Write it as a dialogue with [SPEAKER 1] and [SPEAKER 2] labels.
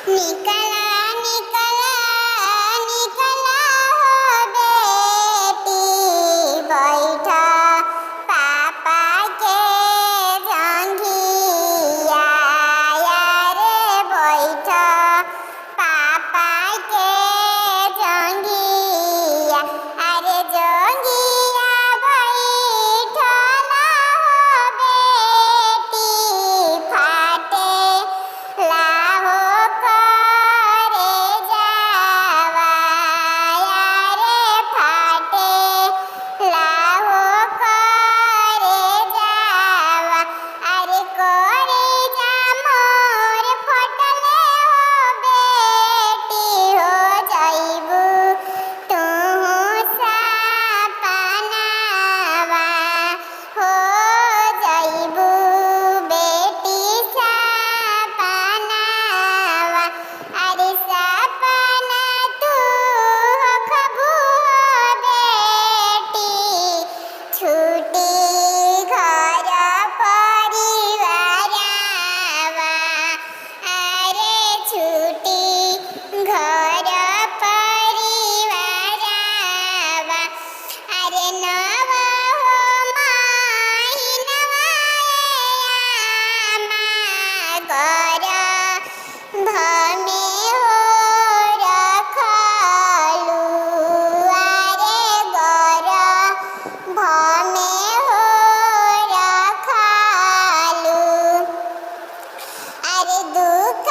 [SPEAKER 1] निकला निकला निकला हो बेटी बैठा पापा के जंघिया रे बैठा पापा के जंघिया अरे जंघिया बैठला हो बेटी फाटे लाहो करे जावा रे फाटे लाहो करे जावा अरे करे जा मोर फटले हो बेटी हो जाइबू तू सापनावा हो जाइबू बेटी सापनावा अरे सपना तू खबू बेटी छूटी घर परिवारवा अरे छूटी घर परिवारवा अरे नव हो माही नवाया घर भमे हो रखलू अरे घर भमे हो रखलू अरे दुख